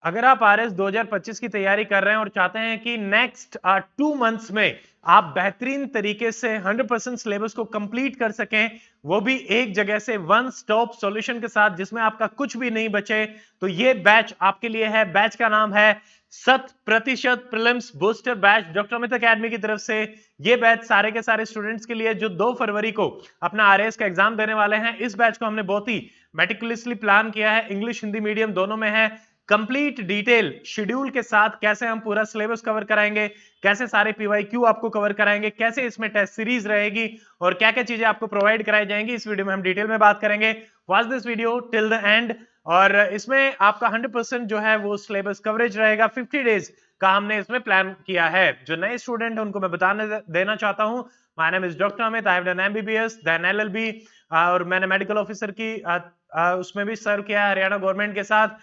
अगर आप आरएस 2025 की तैयारी कर रहे हैं और चाहते हैं कि नेक्स्ट 2 मंथ्स में आप बेहतरीन तरीके से 100% सिलेबस को कंप्लीट कर सकें, वो भी एक जगह से वन स्टॉप सॉल्यूशन के साथ जिसमें आपका कुछ भी नहीं बचे, तो ये बैच आपके लिए है। बैच का नाम है 100% prelims booster batch, doctor Amit academy की तरफ से। ये बैच सारे के सारे स्टूडेंट्स के लिए जो 2 फरवरी को अपना आरएस का एग्जाम देने वाले हैं। इस बैच को हमने बहुत ही मेटिकुलसली प्लान किया है, इंग्लिश हिंदी मीडियम दोनों में है। कंप्लीट डिटेल शेड्यूल के साथ कैसे हम पूरा सिलेबस कवर कराएंगे, कैसे सारे पीवाईक्यू आपको कवर कराएंगे, कैसे इसमें टेस्ट सीरीज रहेगी और क्या क्या चीजें आपको प्रोवाइड कराई जाएंगी, इस वीडियो में हम डिटेल में बात करेंगे। Watch this video till the end. और इसमें आपका 100% जो है वो सिलेबस कवरेज रहेगा। 50 डेज का हमने इसमें प्लान किया है। जो नए स्टूडेंट है उनको मैं बताने देना चाहता हूं, my name is doctor Amit, I have done MBBS then LLB, और मैंने मेडिकल ऑफिसर की उसमें भी सर्व किया हरियाणा गवर्नमेंट के साथ।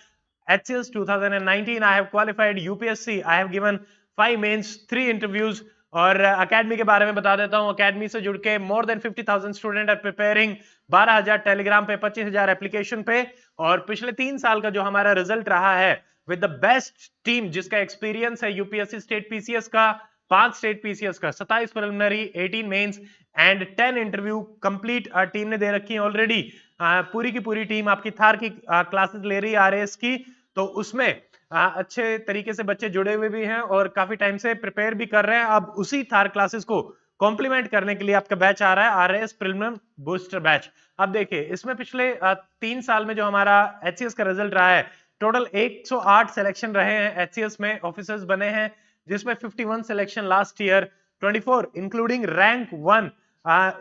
HCS 2019 I have qualified, UPSC I have given 5 mains 3 interviews। और अकेडमी के बारे में बता देता हूं, अकेडमी से जुड़ के more than 50,000 student are preparing, 12,000 Telegram पे, 25,000 एप्लीकेशन पे। और पिछले 3 साल का जो हमारा रिजल्ट रहा है विद द बेस्ट टीम जिसका एक्सपीरियंस है यूपीएससी स्टेट पीसीएस का, 5 स्टेट पीसीएस का, 27 preliminary, 18 mains and 10 interview complete team ने दे रखी है ऑलरेडी। पूरी की पूरी टीम आपकी थार की क्लासेस ले रही है आरएएस की, तो उसमें अच्छे तरीके से बच्चे जुड़े हुए भी हैं और काफी टाइम से प्रिपेयर भी कर रहे हैं। अब उसी थार क्लासेस को कॉम्प्लीमेंट करने के लिए आपका बैच आ रहा है, आरएएस प्रीलिमिनरी बूस्टर बैच। अब देखिए इसमें पिछले 3 साल में जो हमारा एचसीएस का रिजल्ट रहा है, टोटल 108 सिलेक्शन रहे हैं एचसीएस में, ऑफिसर्स बने हैं, जिसमें 51 selection last year, 24 including rank 1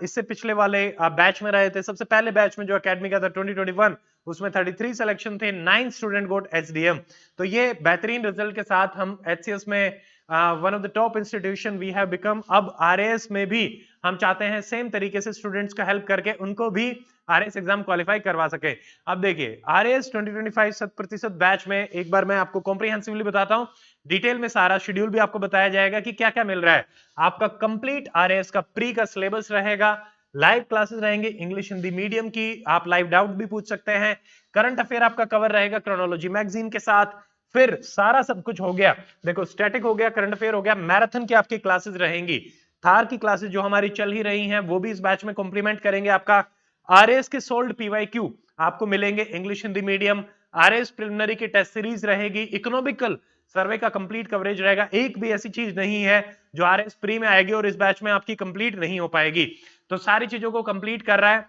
इससे पिछले वाले बैच में रहे थे। सबसे पहले बैच में जो एकेडमी का था 2021, उसमें 33 सिलेक्शन थे, 9 स्टूडेंट गोट एचडीएम। तो ये बेहतरीन रिजल्ट के साथ हम एचसीएस में one of the top institution we have become. अब आरएएस में भी हम चाहते हैं सेम तरीके से स्टूडेंट्स का हेल्प करके उनको भी आरएएस एग्जाम क्वालिफाई करवा सके। अब देखिए आरएएस 2025 100% बैच में एक बार मैं आपको कॉम्प्रिहेंसिवली बताता हूं, डिटेल में सारा शेड्यूल भी आपको बताया जाएगा कि क्या क्या मिल रहा है। आपका कंप्लीट आरएएस का प्री का सिलेबस रहेगा, लाइव क्लासेस रहेंगे इंग्लिश हिंदी मीडियम की, आप लाइव डाउट भी पूछ सकते हैं, करंट अफेयर आपका कवर रहेगा क्रोनोलॉजी मैगजीन के साथ। फिर सारा सब कुछ हो गया, देखो स्टैटिक हो गया, करंट अफेयर हो गया, मैराथन की आपकी क्लासेस रहेंगी, थार की क्लासेस जो हमारी चल ही रही हैं वो भी इस बैच में कॉम्प्लीमेंट करेंगे। आपका आरएएस के सोल्ड पीवाईक्यू आपको मिलेंगे English Hindi medium, RAS preliminary की टेस्ट सीरीज रहेगी, इकोनॉमिकल सर्वे का कंप्लीट कवरेज रहेगा। एक भी ऐसी चीज नहीं है जो आरएएस प्री में आएगी और इस बैच में आपकी कंप्लीट नहीं हो पाएगी। तो सारी चीजों को कंप्लीट कर रहा है।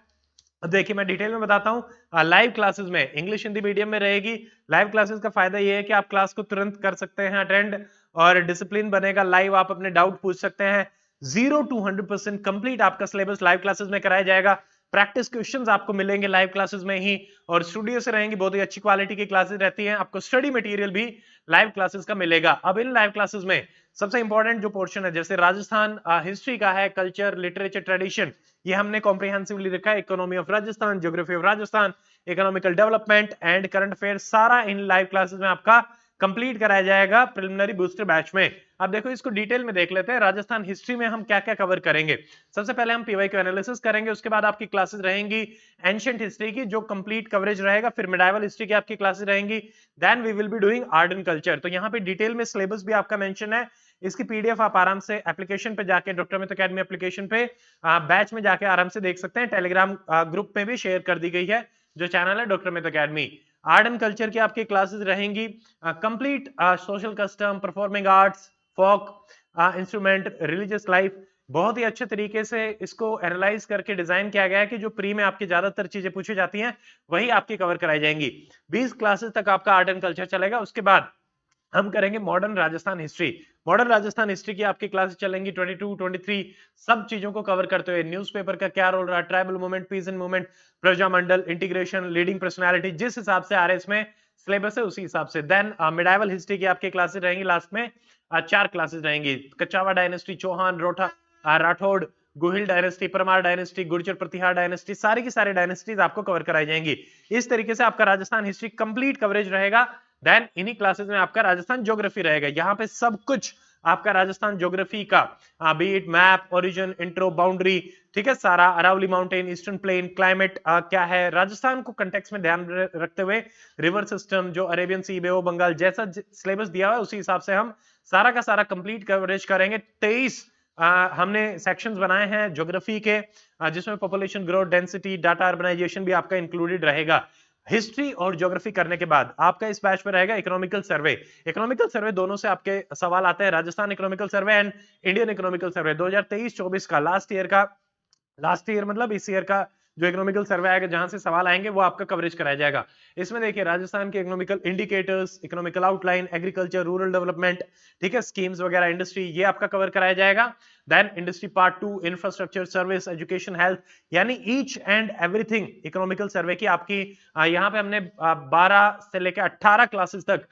अब देखिए मैं डिटेल में बताता हूं, लाइव क्लासेस में इंग्लिश हिंदी मीडियम में रहेगी। लाइव क्लासेस का फायदा यह है कि आप क्लास को तुरंत कर सकते हैं अटेंड और डिसिप्लिन बनेगा, लाइव आप अपने डाउट पूछ सकते हैं। 0 to 100% कंप्लीट आपका सिलेबस लाइव क्लासेस में कराया जाएगा। प्रैक्टिस क्वेश्चंस आपको मिलेंगे लाइव क्लासेस में ही, और स्टूडियो से रहेंगी, बहुत ही अच्छी क्वालिटी की क्लासेस रहती हैं। आपको स्टडी मटेरियल भी लाइव क्लासेस का मिलेगा। अब इन लाइव क्लासेस में सबसे इंपॉर्टेंट जो पोर्शन है, जैसे राजस्थान हिस्ट्री का है, कल्चर लिटरेचर ट्रेडिशन, ये हमने कॉम्प्रिहेंसिवली रखा है। Economy of Rajasthan, geography of Rajasthan, economical development and current affair, सारा इन लाइव क्लासेस में आपका कंप्लीट कराया जाएगा प्रिलिमिनरी बूस्टर बैच में। अब देखो इसको डिटेल में देख लेते हैं, राजस्थान हिस्ट्री में हम क्या क्या कवर करेंगे। सबसे पहले हम पीवाईक्यू एनालिसिस करेंगे, उसके बाद आपकी क्लासेस रहेंगी एंशिएंट हिस्ट्री की जो कंप्लीट कवरेज रहेगा, फिर मिडाइवल हिस्ट्री की आपकी क्लासेस रहेंगी, then we will be doing art and culture. तो यहाँ पे डिटेल में सिलेबस भी आपका मेंशन है, इसकी पीडीएफ आप आराम से एप्लीकेशन पे जाके, डॉक्टर अमित अकेडमी एप्लीकेशन पे बैच में जाके आराम से देख सकते हैं। टेलीग्राम ग्रुप में भी शेयर कर दी गई है, जो चैनल है doctor Amit academy. Art and culture की आपकी क्लासेस रहेंगी, complete social custom, performing arts, folk instrument, religious life, बहुत ही अच्छे तरीके से इसको एनालाइज करके डिजाइन किया गया है कि जो प्री में आपकी ज्यादातर चीजें पूछी जाती हैं वही आपकी कवर कराई जाएंगी। 20 क्लासेस तक आपका आर्ट एंड कल्चर चलेगा। उसके बाद हम करेंगे modern Rajasthan history. Modern Rajasthan history की आपकी क्लासेस चलेंगी 22, 23, सब चीजों को कवर करते हुए, न्यूज़पेपर का क्या रोल रहा, tribal movement, peasant movement, Prajamandal, integration, leading personality, जिस हिसाब से आरएस में सिलेबस है उसी हिसाब से। देन मिडाइवल हिस्ट्री की आपकी क्लासेस रहेंगी, लास्ट में 4 क्लासेस रहेंगी, कच्चावा डायनेस्टी, चौहान, रोठा, Rathore, Guhil dynasty, Parmar dynasty, Gurjar Pratihar dynasty, सारी की सारी डायनेस्टीज आपको कवर कराई जाएंगी। इस तरीके से आपका राजस्थान हिस्ट्री कंप्लीट कवरेज रहेगा। देन इन्हीं क्लासेस में आपका राजस्थान ज्योग्राफी रहेगा, यहाँ पे सब कुछ आपका राजस्थान ज्योग्राफी का beat map, origin, intro, boundary, ठीक है, सारा Aravali mountain, eastern plain, climate क्या है, राजस्थान को कंटेक्स्ट में ध्यान रखते हुए रिवर सिस्टम, जो Arabian sea, bay of Bengal, जैसा सिलेबस दिया हुआ है उसी हिसाब से हम सारा का सारा कंप्लीट कवरेज करेंगे। 23 हमने सेक्शंस बनाए हैं ज्योग्राफी के, जिसमें population growth, density, data urbanisation भी आपका इंक्लूडेड रहेगा। हिस्ट्री और ज्योग्राफी करने के बाद आपका इस बैच में रहेगा इकोनॉमिकल सर्वे। इकोनॉमिकल सर्वे दोनों से आपके सवाल आते हैं, Rajasthan economical survey and Indian economical survey 2023-24 का, लास्ट ईयर मतलब इस ईयर का जो इकोनॉमिकल सर्वे आएगा जहां से सवाल आएंगे वो आपका कवरेज कराया जाएगा। इसमें देखिए राजस्थान के economical indicators, economical outline, agriculture, rural development, ठीक है, स्कीम्स वगैरह, इंडस्ट्री, ये आपका कवर कराया जाएगा। Then industry part 2, infrastructure, service, education, health, यानी each and everything economical survey की आपकी यहाँ पे हमने 12 से लेकर 18 क्लासेस तक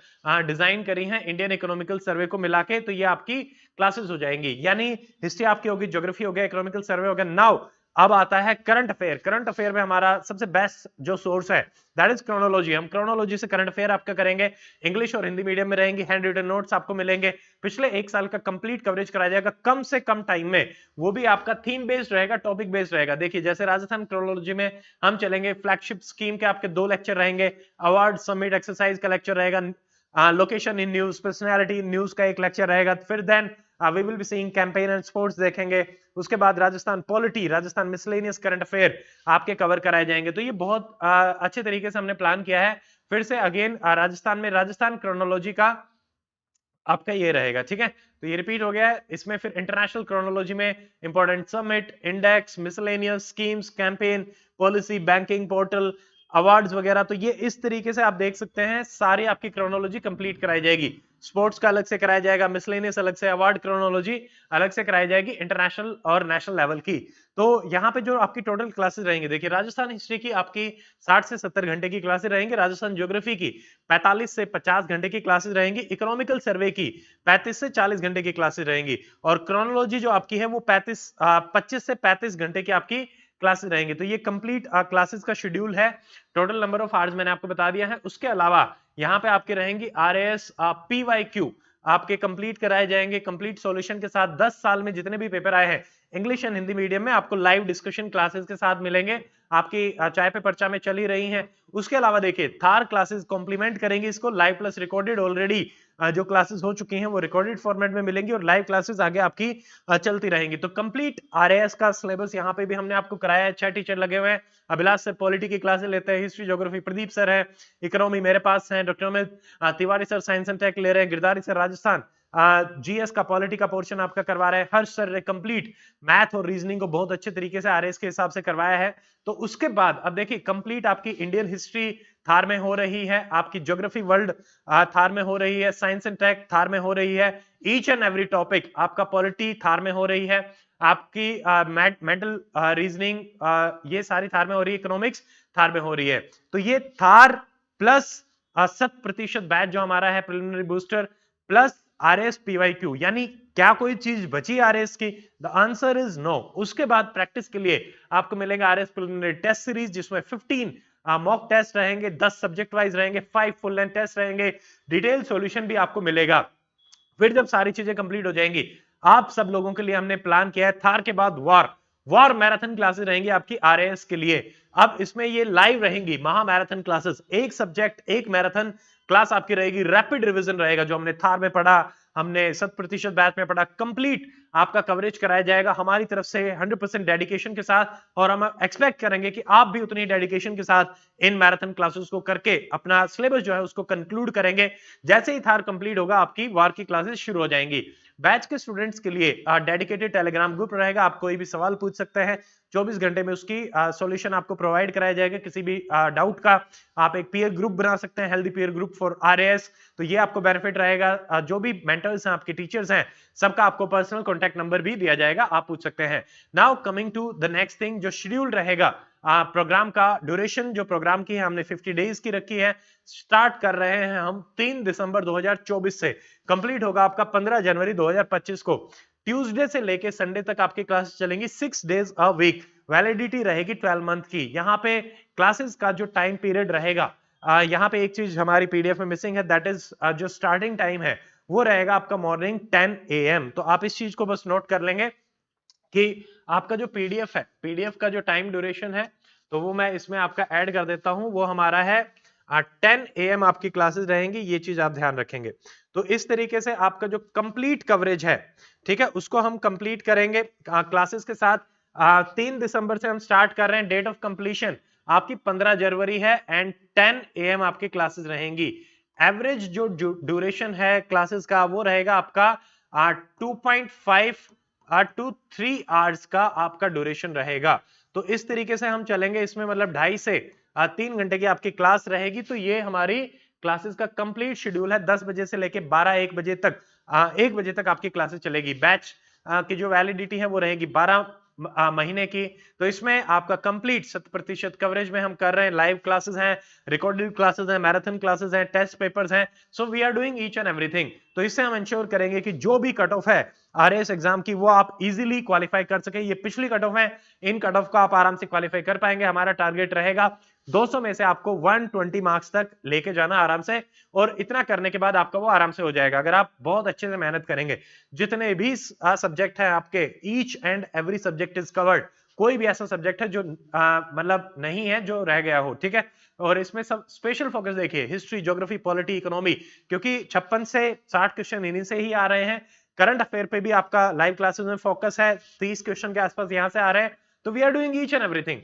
डिजाइन करी हैं इंडियन इकोनॉमिकल सर्वे को मिला के, तो ये आपकी क्लासेस हो जाएंगी। यानी हिस्ट्री आपकी होगी, ज्योग्राफी हो गया, इकोनॉमिकल सर्वे हो गया। नाउ अब आता है करंट अफेयर। करंट अफेयर में हमारा सबसे बेस्ट जो सोर्स है दैट इज क्रोनोलॉजी। हम क्रोनोलॉजी से करंट अफेयर आपका करेंगे, इंग्लिश और हिंदी मीडियम में रहेंगी, हैंड रिटन नोट्स आपको मिलेंगे, पिछले एक साल का कंप्लीट कवरेज कराया जाएगा कम से कम टाइम में, वो भी आपका थीम बेस्ड रहेगा, टॉपिक बेस्ड रहेगा। देखिए जैसे राजस्थान क्रोनोलॉजी में हम चलेंगे, फ्लैगशिप स्कीम के आपके 2 लेक्चर रहेंगे, अवार्ड समिट एक्सरसाइज का लेक्चर रहेगा, location in news, personality in news का एक लेक्चर रहेगा, फिर then we will be seeing campaign and sports देखेंगे, उसके बाद Rajasthan polity, Rajasthan miscellaneous current affair आपके कवर कराए जाएंगे। तो ये बहुत अच्छे तरीके से हमने प्लान किया है। फिर से अगेन राजस्थान में राजस्थान क्रोनोलॉजी का आपका ये रहेगा, ठीक है, तो ये रिपीट हो गया है। इसमें फिर इंटरनेशनल क्रोनोलॉजी में important summit, index, miscellaneous, schemes, campaign, policy, banking, portal, awards वगैरह, तो ये इस तरीके से आप देख सकते हैं सारी आपकी क्रोनोलॉजी कंप्लीट कराई जाएगी। स्पोर्ट्स का अलग से कराया जाएगा, मिसलेनियस अलग से, अवार्ड क्रोनोलॉजी अलग से कराई जाएगी, इंटरनेशनल और नेशनल लेवल की। तो यहाँ पे जो आपकी टोटल क्लासेस रहेंगी, देखिए राजस्थान हिस्ट्री की आपकी 60 से 70 घंटे की क्लासेस रहेंगी, राजस्थान ज्योग्राफी की 45 से 50 घंटे की क्लासेस रहेंगी, इकोनॉमिकल सर्वे की 35 से 40 घंटे की क्लासेस रहेंगी, और क्रोनोलॉजी जो आपकी है वो 25 से 35 घंटे की आपकी क्लासेस रहेंगे। तो ये कंप्लीट क्लासेस का शेड्यूल है। टोटल नंबर ऑफ आवर्स मैंने आपको बता दिया है। उसके अलावा यहाँ पे आपके रहेंगी आरएएस, पीवाईक्यू आपके कंप्लीट कराए जाएंगे, कंप्लीट सॉल्यूशन के साथ। 10 साल में जितने भी पेपर आए हैं इंग्लिश एंड हिंदी मीडियम में आपको लाइव डिस्कशन क्लासेस के साथ मिलेंगे, आपकी चाय पे पर्चा में चली रही हैं। उसके अलावा देखिए थार क्लासेस कॉम्प्लीमेंट करेंगे इसको, लाइव प्लस रिकॉर्डेड ऑलरेडी जो क्लासेस हो चुकी हैं वो रिकॉर्डेड फॉर्मेट में मिलेंगी, और लाइव क्लासेस आगे आपकी चलती रहेंगी। तो कंप्लीट आरएएस का सिलेबस यहाँ पे भी हमने आपको कराया है। 6 टीचर लगे हुए हैं, अभिलाष सर पॉलिटी की क्लासेस लेते हैं, हिस्ट्री ज्योग्राफी प्रदीप सर है, इकोनॉमी मेरे पास है, doctor Amit Tiwari sir science and tech ले रहे हैं, गिरधारी सर राजस्थान, जीएस का पॉलिटी का पोर्शन आपका करवा रहे हैं, हर्ष सर ने कंप्लीट मैथ और रीजनिंग को बहुत अच्छे तरीके से आरएस के हिसाब से करवाया है। तो उसके बाद अब देखिए कंप्लीट आपकी इंडियन हिस्ट्री थार में हो रही है, आपकी ज्योग्राफी वर्ल्ड थार में हो रही है, साइंस एंड टेक थार में हो रही है, ईच एंड एवरी टॉपिक आपका पॉलिटी थार में हो रही है, आपकी मेंटल रीजनिंग ये सारी थार में हो रही है, इकोनॉमिक्स थार में हो रही है। तो ये थार प्लस 100% बैच जो हमारा है preliminary booster plus RS PYQ, यानी क्या कोई चीज बची आरएस की? The answer is no. उसके बाद प्रैक्टिस के लिए आपको मिलेगा आरएस प्रिलिमिनरी टेस्ट सीरीज, जिसमें 15 मॉक टेस्ट रहेंगे, 10 सब्जेक्ट वाइज रहेंगे, 5 फुल लेंथ टेस्ट रहेंगे, डिटेल सॉल्यूशन भी आपको मिलेगा। फिर जब सारी चीजें कंप्लीट हो जाएंगी, आप सब लोगों के लिए हमने प्लान किया है थार के बाद वॉर मैराथन क्लासेस रहेंगी आपकी आरएएस के लिए। अब इसमें ये लाइव रहेंगी महा मैराथन क्लासेस, एक सब्जेक्ट एक मैराथन क्लास आपकी रहेगी, रैपिड रिवीजन रहेगा, जो हमने थार में पढ़ा, हमने 100% बैच में पढ़ा, कंप्लीट आपका कवरेज कराया जाएगा हमारी तरफ से 100% डेडिकेशन के साथ, और हम एक्सपेक्ट करेंगे कि आप भी उतनी डेडिकेशन के साथ इन मैराथन क्लासेस को करके अपना सिलेबस जो है उसको कंक्लूड करेंगे। जैसे ही थार कंप्लीट होगा आपकी वार की क्लासेस शुरू हो जाएंगी। बैच के स्टूडेंट्स के लिए डेडिकेटेड टेलीग्राम ग्रुप रहेगा, आप कोई भी सवाल पूछ सकते हैं, 24 घंटे में उसकी सॉल्यूशन आपको प्रोवाइड कराया जाएगा। किसी भी डाउट का आप एक पीयर ग्रुप बना सकते हैं, healthy peer group for RAS, तो ये आपको बेनिफिट रहेगा। जो भी मेंटर्स हैं, आपके टीचर्स हैं, सबका आपको पर्सनल कॉन्टैक्ट नंबर भी दिया जाएगा, आप पूछ सकते हैं। Now coming to the next thing, जो शेड्यूल रहेगा प्रोग्राम का, ड्यूरेशन जो प्रोग्राम की है हमने 50 डेज की रखी है। स्टार्ट कर रहे हैं हम 3 दिसंबर 2024 से, कंप्लीट होगा आपका 15 जनवरी 2025 को। ट्यूसडे से लेके संडे तक आपकी क्लास चलेंगी 6 डेज अ वीक, वैलिडिटी रहेगी 12 मंथ की। यहाँ पे क्लासेस का जो टाइम पीरियड रहेगा यहाँ पे एक चीज हमारी पीडीएफ में मिसिंग है, दैट इज जो स्टार्टिंग टाइम है वो रहेगा आपका मॉर्निंग 10 AM। तो आप इस चीज को बस नोट कर लेंगे कि आपका जो पीडीएफ है, पीडीएफ का जो टाइम ड्यूरेशन है, तो वो मैं इसमें आपका ऐड कर देता हूं, वो हमारा है 10 AM आपकी क्लासेस रहेंगी, ये चीज आप ध्यान रखेंगे। तो इस तरीके से आपका जो कंप्लीट कवरेज है, ठीक है, उसको हम कंप्लीट करेंगे क्लासेस के साथ। 3 दिसंबर से हम स्टार्ट कर रहे हैं, डेट ऑफ कंप्लीशन आपकी 15 जनवरी है एंड 10 AM आपकी क्लासेस रहेंगी। एवरेज जो ड्यूरेशन है क्लासेस का वो रहेगा आपका 2.5 टू 3 आवर्स का आपका ड्यूरेशन रहेगा। तो इस तरीके से हम चलेंगे इसमें, मतलब 2.5 से 3 घंटे की आपकी क्लास रहेगी। तो ये हमारी क्लासेस का कंप्लीट शेड्यूल है, 10 बजे से लेके 12-1 बजे तक, 1 बजे तक आपकी क्लासेस चलेगी। बैच की जो वैलिडिटी है वो रहेगी 12 महीने की। तो इसमें आपका कंप्लीट 100% कवरेज में हम कर रहे हैं। लाइव क्लासेस हैं, रिकॉर्डेड क्लासेस हैं, मैराथन क्लासेस हैं, टेस्ट पेपर्स हैं। So we are doing each and everything. तो इससे हम इंश्योर करेंगे कि जो भी कट ऑफ है आरएएस एग्जाम की वो आप इजीली क्वालिफाई कर सके। ये पिछली कट ऑफ है, इन कट ऑफ का आप आराम से क्वालिफाई कर पाएंगे। हमारा टारगेट रहेगा 200 में से आपको 120 मार्क्स तक लेके जाना आराम से, और इतना करने के बाद आपका वो आराम से हो जाएगा अगर आप बहुत अच्छे से मेहनत करेंगे। जितने भी सब्जेक्ट हैं आपके, each and every subject is covered. कोई भी ऐसा सब्जेक्ट है जो मतलब नहीं है जो रह गया हो, ठीक है। और इसमें सब स्पेशल फोकस देखिए, हिस्ट्री, ज्योग्राफी, पॉलिटी, इकोनॉमी, क्योंकि 56 से 60 क्वेश्चन इन्हीं से ही आ रहे हैं। करंट अफेयर पे भी आपका लाइव क्लासेस में फोकस है, 30 क्वेश्चन के आसपास यहां से आ रहे हैं। तो we are doing each and everything.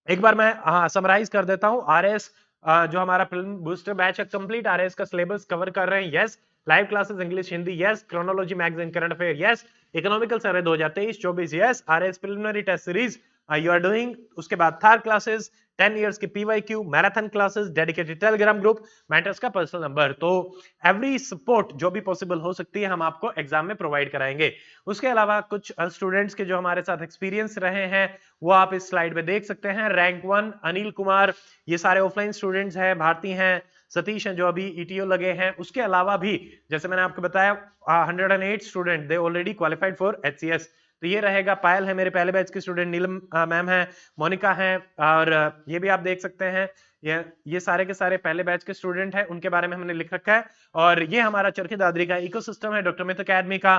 एक बार मैं समराइज कर देता हूं। आरएस जो हमारा फिल्म बूस्टर बैच है, कंप्लीट आरएस का सिलेबस कवर कर रहे हैं। Yes, live classes English Hindi, yes, chronology magazine current affair, yes, economical survey 2023-24, yes, RS preliminary test series you are doing. उसके बाद थार क्लासेस, 10 इयर्स की PYQ, marathon classes, dedicated Telegram group, mentors का personal number. तो every support जो भी possible हो सकती है हम आपको एग्जाम में प्रोवाइड कराएंगे। उसके अलावा कुछ स्टूडेंट्स के जो हमारे साथ एक्सपीरियंस रहे हैं वो आप इस स्लाइड में देख सकते हैं। रैंक 1 अनिल कुमार, ये सारे ऑफलाइन स्टूडेंट्स हैं। भारती हैं, सतीश हैं जो अभी ईटीओ लगे हैं। उसके अलावा भी जैसे मैंने आपको बताया 108 student they already qualified for HCS. तो ये रहेगा। पायल है मेरे पहले बैच की स्टूडेंट, नीलम मैम है, मोनिका है, और ये भी आप देख सकते हैं। ये सारे के सारे पहले बैच के स्टूडेंट हैं, उनके बारे में हमने लिख रखा है। और ये हमारा चरखी दादरी का इकोसिस्टम है, डॉक्टर मित्र अकेडमी का।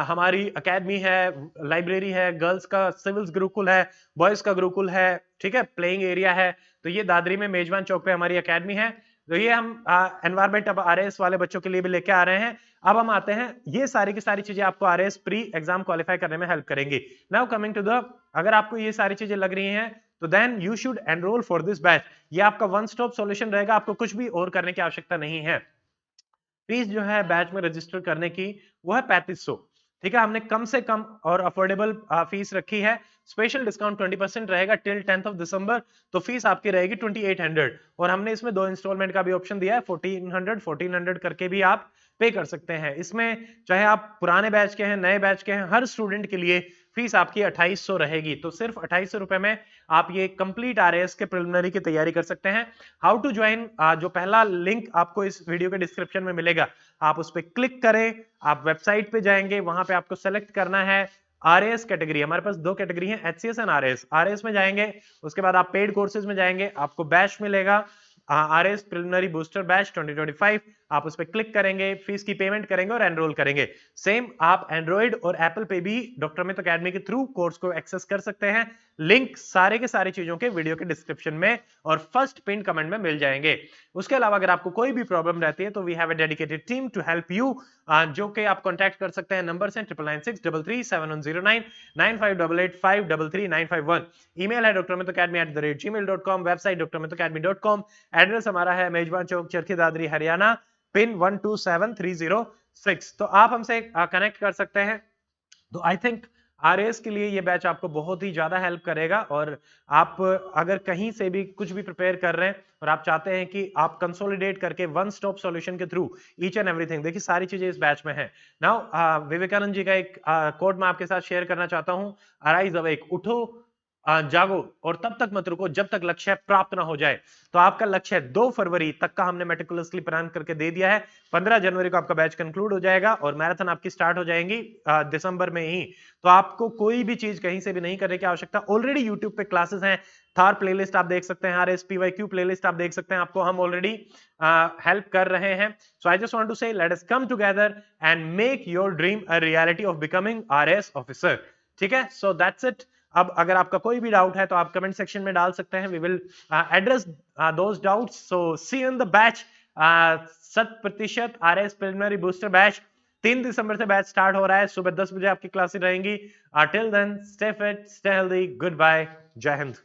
हमारी अकेडमी है, लाइब्रेरी है, गर्ल्स का सिविल्स गुरुकुल है, बॉयज का गुरुकुल है, ठीक है, प्लेइंग एरिया है। तो ये दादरी में मेजबान चौक पे हमारी अकेडमी है। तो ये हम एनवायरमेंट अब आरएएस वाले बच्चों के लिए भी लेके आ रहे हैं। अब हम आते हैं, ये सारी की सारी चीजें आपको आरएएस प्री एग्जाम क्वालिफाई करने में हेल्प करेंगी। नाउ कमिंग टू द, अगर आपको ये सारी चीजें लग रही हैं तो then you should enroll for this batch. ये आपका वन स्टॉप सॉल्यूशन रहेगा, आपको कुछ भी और करने की आवश्यकता नहीं है। फीस जो है बैच में रजिस्टर करने की वो है 3500, ठीक है। हमने कम से कम और अफोर्डेबल फीस रखी है। स्पेशल डिस्काउंट 20% रहेगा टिल 10th ऑफ दिसंबर। तो फीस आपकी रहेगी 2800, और हमने इसमें 2 इंस्टॉलमेंट का भी ऑप्शन दिया है, 1400 करके भी आप पे कर सकते हैं। इसमें चाहे आप पुराने बैच के हैं, नए बैच के हैं, हर स्टूडेंट के लिए फीस आपकी 2800 रहेगी। तो सिर्फ 2800 रुपए में आप ये कंप्लीट आरएएस के प्रिलिमिनरी की तैयारी कर सकते हैं। हाउ टू ज्वाइन, जो पहला लिंक आपको इस वीडियो के डिस्क्रिप्शन में मिलेगा, आप उस पर क्लिक करें, आप वेबसाइट पे जाएंगे, वहां पे आपको सेलेक्ट करना है आरएएस कैटेगरी। हमारे पास 2 कैटेगरी है, एचसीएस एंड आरएएस। आरएएस में जाएंगे, उसके बाद आप पेड कोर्सेज में जाएंगे, आपको बैच मिलेगा आरएएस प्रिलिमिनरी बूस्टर बैच 2025। आप उस पर क्लिक करेंगे, फीस की पेमेंट करेंगे और एनरोल करेंगे। सेम आप एंड्रॉइड और एप्पल पे भी डॉक्टर मित्र अकेडमी के थ्रू कोर्स को एक्सेस कर सकते हैं। लिंक सारे के सारी चीजों के वीडियो के डिस्क्रिप्शन में और फर्स्ट पिन कमेंट में मिल जाएंगे। उसके अलावा अगर आपको कोई भी प्रॉब्लम रहती है तो we have a dedicated team to help you, जो कि आप कांटेक्ट कर सकते हैं। नंबर से 9996337109, 9588533951। ईमेल है drmitacademy@gmail.com, वेबसाइट drmitacademy.com। एड्रेस हमारा है मेजबान चौक, चरखी दादरी, हरियाणा, पिन 127306। तो आप हमसे कनेक्ट कर सकते हैं। तो आई थिंक आरएएस के लिए ये बैच आपको बहुत ही ज्यादा हेल्प करेगा। और आप अगर कहीं से भी कुछ भी प्रिपेयर कर रहे हैं और आप चाहते हैं कि आप कंसोलिडेट करके वन स्टॉप सॉल्यूशन के थ्रू ईच एंड एवरीथिंग, देखिए सारी चीजें इस बैच में है। नाउ विवेकानंद जी का एक कोट मैं आपके साथ शेयर करना चाहता हूं, अराइज अवेक, उठो जागो और तब तक मत रुको जब तक लक्ष्य प्राप्त ना हो जाए। तो आपका लक्ष्य 2 फरवरी तक का हमने मेटिकुलसली प्लान करके दे दिया है। 15 जनवरी को आपका बैच कंक्लूड हो जाएगा और मैराथन आपकी स्टार्ट हो जाएंगी दिसंबर में ही। तो आपको कोई भी चीज कहीं से भी नहीं करने की आवश्यकता। ऑलरेडी यूट्यूब पे क्लासेस हैं, थार प्लेलिस्ट आप देख सकते हैं, RSPYQ प्लेलिस्ट आप देख सकते हैं, आपको हम ऑलरेडी हेल्प कर रहे हैं। सो आई जस्ट वांट टू से let us come together and make your dream a reality of becoming RS officer. ठीक है, सो दैट्स इट। अब अगर आपका कोई भी डाउट है तो आप कमेंट सेक्शन में डाल सकते हैं, we will address those doubts. So see you in the batch, 100% RS preliminary booster batch. 3 दिसंबर से बैच स्टार्ट हो रहा है, सुबह 10 बजे आपकी क्लासेस रहेंगी। Till then stay fit, stay healthy, good bye, जय हिंद।